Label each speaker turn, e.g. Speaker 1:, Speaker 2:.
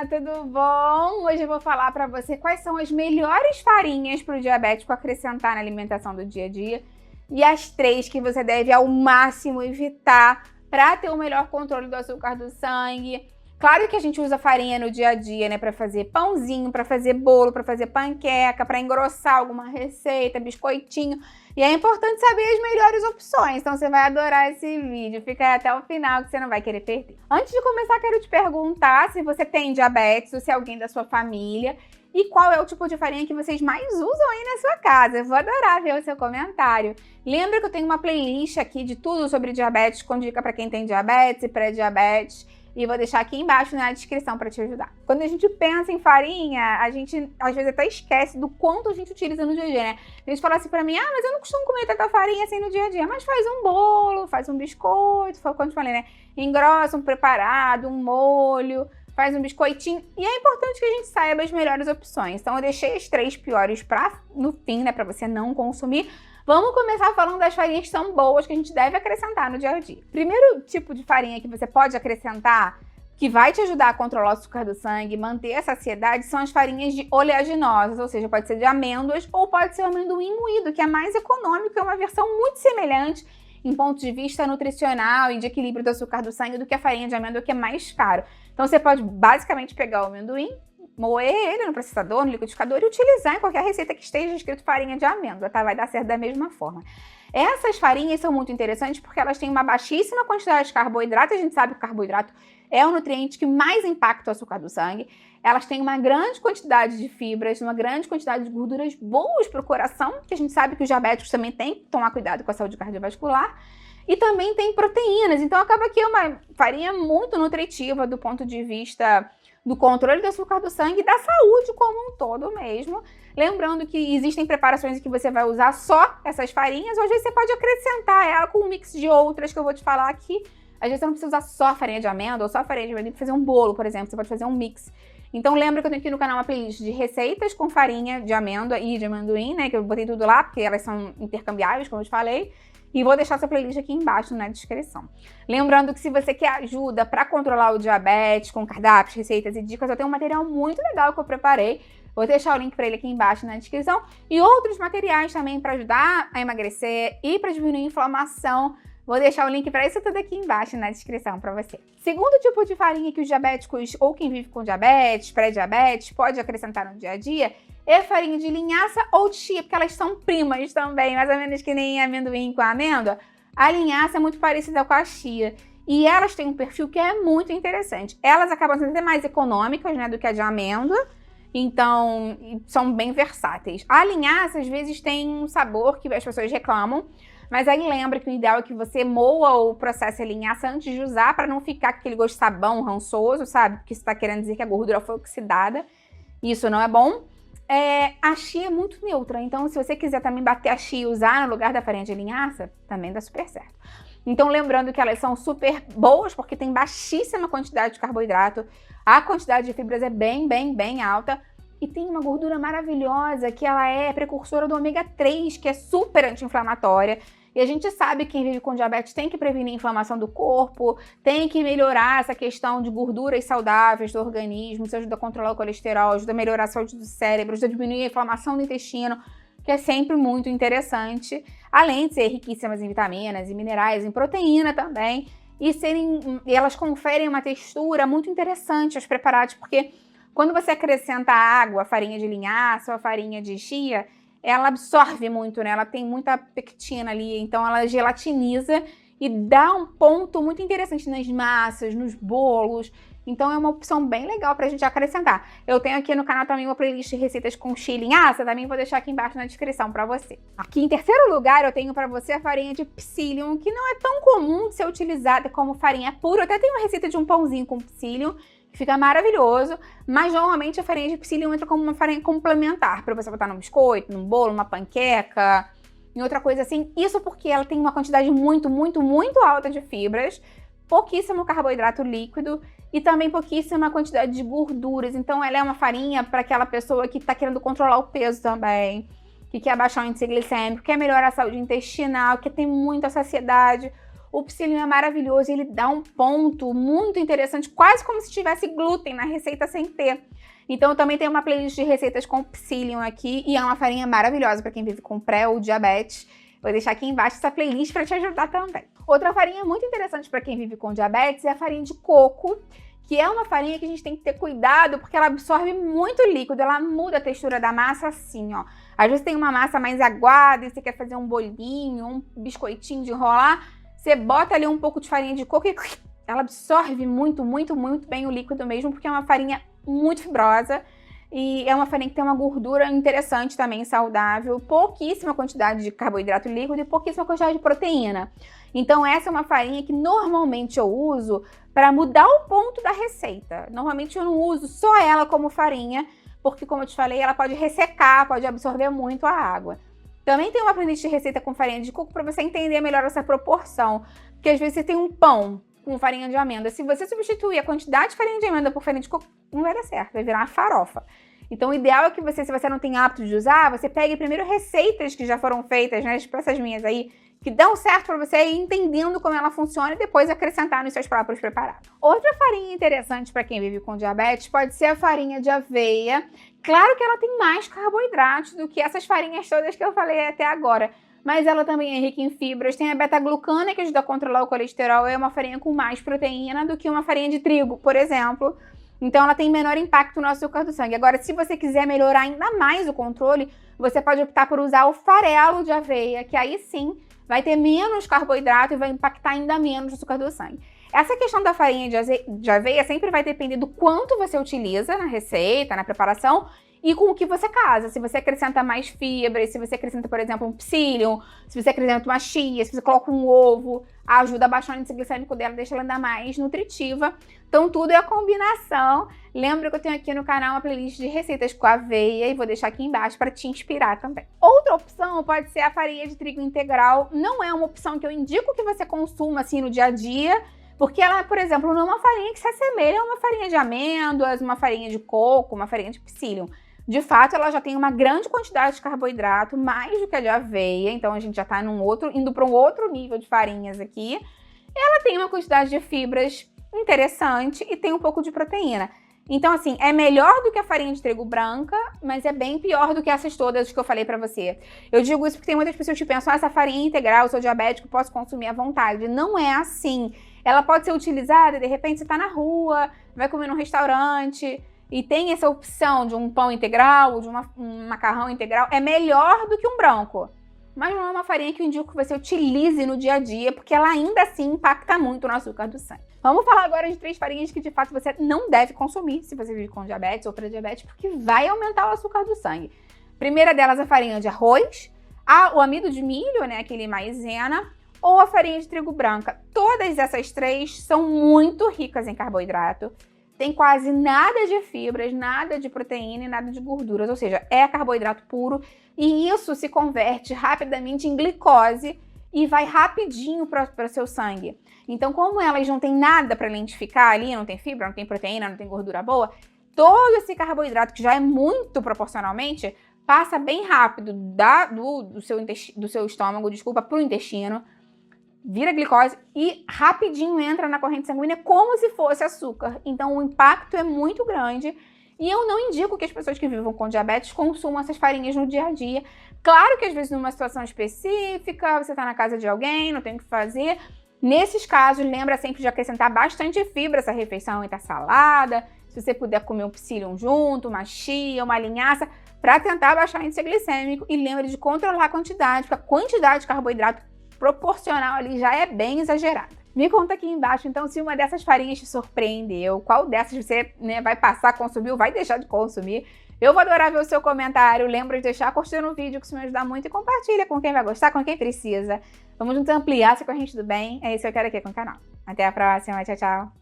Speaker 1: tudo bom? Hoje eu vou falar para você quais são as melhores farinhas para o diabético acrescentar na alimentação do dia a dia e as 3 que você deve ao máximo evitar para ter o melhor controle do açúcar do sangue. Claro que a gente usa farinha no dia a dia, né, para fazer pãozinho, para fazer bolo, para fazer panqueca, para engrossar alguma receita, biscoitinho. E é importante saber as melhores opções, então você vai adorar esse vídeo. Fica aí até o final que você não vai querer perder. Antes de começar, quero te perguntar se você tem diabetes ou se é alguém da sua família e qual é o tipo de farinha que vocês mais usam aí na sua casa. Eu vou adorar ver o seu comentário. Lembra que eu tenho uma playlist aqui de tudo sobre diabetes, com dica para quem tem diabetes e pré-diabetes. E vou deixar aqui embaixo na descrição para te ajudar. Quando a gente pensa em farinha, a gente às vezes até esquece do quanto a gente utiliza no dia a dia, né? A gente fala assim pra mim, mas eu não costumo comer tanta farinha assim no dia a dia. Mas faz um bolo, faz um biscoito, foi quando eu falei, né? Engrossa um preparado, um molho, faz um biscoitinho. E é importante que a gente saiba as melhores opções. Então eu deixei as 3 piores no fim, né? Pra você não consumir. Vamos começar falando das farinhas que são boas, que a gente deve acrescentar no dia a dia. Primeiro tipo de farinha que você pode acrescentar, que vai te ajudar a controlar o açúcar do sangue, manter a saciedade, são as farinhas de oleaginosas, ou seja, pode ser de amêndoas ou pode ser o amendoim moído, que é mais econômico, é uma versão muito semelhante em ponto de vista nutricional e de equilíbrio do açúcar do sangue do que a farinha de amêndoa, que é mais caro. Então você pode basicamente pegar o amendoim, moer ele no processador, no liquidificador e utilizar em qualquer receita que esteja escrito farinha de amêndoa, tá? Vai dar certo da mesma forma. Essas farinhas são muito interessantes porque elas têm uma baixíssima quantidade de carboidrato. A gente sabe que o carboidrato é o nutriente que mais impacta o açúcar do sangue. Elas têm uma grande quantidade de fibras, uma grande quantidade de gorduras boas para o coração, que a gente sabe que os diabéticos também têm que tomar cuidado com a saúde cardiovascular. E também tem proteínas, então acaba que é uma farinha muito nutritiva do ponto de vista do controle do açúcar do sangue e da saúde como um todo mesmo. Lembrando que existem preparações em que você vai usar só essas farinhas, ou às vezes você pode acrescentar ela com um mix de outras que eu vou te falar aqui. Às vezes você não precisa usar só farinha de amêndoa ou só farinha de amendoim para fazer um bolo, por exemplo, você pode fazer um mix. Então lembra que eu tenho aqui no canal uma playlist de receitas com farinha de amêndoa e de amendoim, né, que eu botei tudo lá porque elas são intercambiáveis, como eu te falei. E vou deixar essa playlist aqui embaixo na descrição. Lembrando que se você quer ajuda para controlar o diabetes, com cardápios, receitas e dicas, eu tenho um material muito legal que eu preparei. Vou deixar o link para ele aqui embaixo na descrição. E outros materiais também para ajudar a emagrecer e para diminuir a inflamação. Vou deixar o link para isso tudo aqui embaixo na descrição para você. Segundo tipo de farinha que os diabéticos ou quem vive com diabetes, pré-diabetes, pode acrescentar no dia a dia é farinha de linhaça ou de chia, porque elas são primas também, mais ou menos que nem amendoim com a amêndoa. A linhaça é muito parecida com a chia e elas têm um perfil que é muito interessante. Elas acabam sendo até mais econômicas, né, do que a de amêndoa, então são bem versáteis. A linhaça às vezes tem um sabor que as pessoas reclamam, mas aí lembra que o ideal é que você moa ou processe a linhaça antes de usar para não ficar com aquele gosto de sabão rançoso, sabe? Porque isso está querendo dizer que a gordura foi oxidada. Isso não é bom. A chia é muito neutra, então se você quiser também bater a chia e usar no lugar da farinha de linhaça, também dá super certo. Então lembrando que elas são super boas porque tem baixíssima quantidade de carboidrato, a quantidade de fibras é bem alta e tem uma gordura maravilhosa que ela é precursora do ômega 3, que é super anti-inflamatória. E a gente sabe que quem vive com diabetes tem que prevenir a inflamação do corpo, tem que melhorar essa questão de gorduras saudáveis do organismo, isso ajuda a controlar o colesterol, ajuda a melhorar a saúde do cérebro, ajuda a diminuir a inflamação do intestino, que é sempre muito interessante, além de ser riquíssimas em vitaminas e minerais, em proteína também, e elas conferem uma textura muito interessante aos preparados, porque quando você acrescenta água, farinha de linhaça ou a farinha de chia, ela absorve muito, né? Ela tem muita pectina ali, então ela gelatiniza e dá um ponto muito interessante nas massas, nos bolos. Então é uma opção bem legal pra gente acrescentar. Eu tenho aqui no canal também uma playlist de receitas com chia e linhaça, também vou deixar aqui embaixo na descrição pra você. Aqui em terceiro lugar eu tenho pra você a farinha de psyllium, que não é tão comum de ser utilizada como farinha pura. Eu até tenho uma receita de um pãozinho com psyllium, que fica maravilhoso, mas normalmente a farinha de psyllium entra como uma farinha complementar, para você botar num biscoito, num bolo, numa panqueca, em outra coisa assim. Isso porque ela tem uma quantidade muito alta de fibras, pouquíssimo carboidrato líquido e também pouquíssima quantidade de gorduras. Então ela é uma farinha para aquela pessoa que está querendo controlar o peso também, que quer abaixar o índice glicêmico, quer melhorar a saúde intestinal, que tem muita saciedade. O psyllium é maravilhoso, ele dá um ponto muito interessante, quase como se tivesse glúten na receita sem ter. Então eu também tenho uma playlist de receitas com psyllium aqui e é uma farinha maravilhosa para quem vive com pré ou diabetes. Vou deixar aqui embaixo essa playlist para te ajudar também. Outra farinha muito interessante para quem vive com diabetes é a farinha de coco, que é uma farinha que a gente tem que ter cuidado porque ela absorve muito líquido, ela muda a textura da massa assim, ó. Às vezes tem uma massa mais aguada e você quer fazer um bolinho, um biscoitinho de enrolar, você bota ali um pouco de farinha de coco e ela absorve muito bem o líquido mesmo, porque é uma farinha muito fibrosa e é uma farinha que tem uma gordura interessante também, saudável, pouquíssima quantidade de carboidrato líquido e pouquíssima quantidade de proteína. Então essa é uma farinha que normalmente eu uso para mudar o ponto da receita. Normalmente eu não uso só ela como farinha, porque como eu te falei, ela pode ressecar, pode absorver muito a água. Também tem uma playlist de receita com farinha de coco para você entender melhor essa proporção, porque às vezes você tem um pão com farinha de amêndoa. Se você substituir a quantidade de farinha de amêndoa por farinha de coco, não vai dar certo, vai virar uma farofa. Então o ideal é que você, se você não tem hábito de usar, você pegue primeiro receitas que já foram feitas, né, tipo essas minhas aí, que dão certo para você ir entendendo como ela funciona e depois acrescentar nos seus próprios preparados. Outra farinha interessante para quem vive com diabetes pode ser a farinha de aveia. Claro que ela tem mais carboidratos do que essas farinhas todas que eu falei até agora, mas ela também é rica em fibras, tem a beta-glucana que ajuda a controlar o colesterol, é uma farinha com mais proteína do que uma farinha de trigo, por exemplo. Então ela tem menor impacto no açúcar do sangue. Agora, se você quiser melhorar ainda mais o controle, você pode optar por usar o farelo de aveia, que aí sim vai ter menos carboidrato e vai impactar ainda menos o açúcar do sangue. Essa questão da farinha de aveia sempre vai depender do quanto você utiliza na receita, na preparação, e com o que você casa. Se você acrescenta mais fibras, se você acrescenta, por exemplo, um psyllium, se você acrescenta uma chia, se você coloca um ovo, ajuda a baixar o índice glicêmico dela, deixa ela ainda mais nutritiva. Então tudo é a combinação. Lembra que eu tenho aqui no canal uma playlist de receitas com aveia e vou deixar aqui embaixo para te inspirar também. Outra opção pode ser a farinha de trigo integral. Não é uma opção que eu indico que você consuma assim no dia a dia, porque ela, por exemplo, não é uma farinha que se assemelha a uma farinha de amêndoas, uma farinha de coco, uma farinha de psyllium. De fato, ela já tem uma grande quantidade de carboidrato, mais do que a de aveia, então a gente já está indo para um outro nível de farinhas aqui. Ela tem uma quantidade de fibras interessante e tem um pouco de proteína. Então, assim, é melhor do que a farinha de trigo branca, mas é bem pior do que essas todas que eu falei pra você. Eu digo isso porque tem muitas pessoas que pensam, essa farinha é integral, eu sou diabético, posso consumir à vontade. Não é assim. Ela pode ser utilizada, de repente você tá na rua, vai comer num restaurante e tem essa opção de um pão integral, de um macarrão integral, é melhor do que um branco. Mas não é uma farinha que eu indico que você utilize no dia a dia, porque ela ainda assim impacta muito no açúcar do sangue. Vamos falar agora de 3 farinhas que de fato você não deve consumir se você vive com diabetes ou pré-diabetes, porque vai aumentar o açúcar do sangue. Primeira delas é a farinha de arroz, o amido de milho, né, aquele maizena, ou a farinha de trigo branca. Todas essas 3 são muito ricas em carboidrato, tem quase nada de fibras, nada de proteína e nada de gorduras, ou seja, é carboidrato puro e isso se converte rapidamente em glicose e vai rapidinho para o seu sangue. Então, como elas não tem nada para lentificar ali, não tem fibra, não tem proteína, não tem gordura boa, todo esse carboidrato, que já é muito proporcionalmente, passa bem rápido do seu estômago, para o intestino, vira glicose e rapidinho entra na corrente sanguínea como se fosse açúcar. Então o impacto é muito grande e eu não indico que as pessoas que vivam com diabetes consumam essas farinhas no dia a dia. Claro que às vezes numa situação específica, você está na casa de alguém, não tem o que fazer. Nesses casos, lembra sempre de acrescentar bastante fibra essa refeição, então salada, se você puder comer um psyllium junto, uma chia, uma linhaça, para tentar baixar o índice glicêmico e lembra de controlar a quantidade, porque a quantidade de carboidrato proporcional ali já é bem exagerada. Me conta aqui embaixo, então, se uma dessas farinhas te surpreendeu, qual dessas você vai passar a consumir ou vai deixar de consumir. Eu vou adorar ver o seu comentário, lembra de deixar curtir no vídeo, que isso me ajuda muito, e compartilha com quem vai gostar, com quem precisa. Vamos juntos ampliar essa corrente do bem, é isso que eu quero aqui com o canal. Até a próxima, tchau, tchau!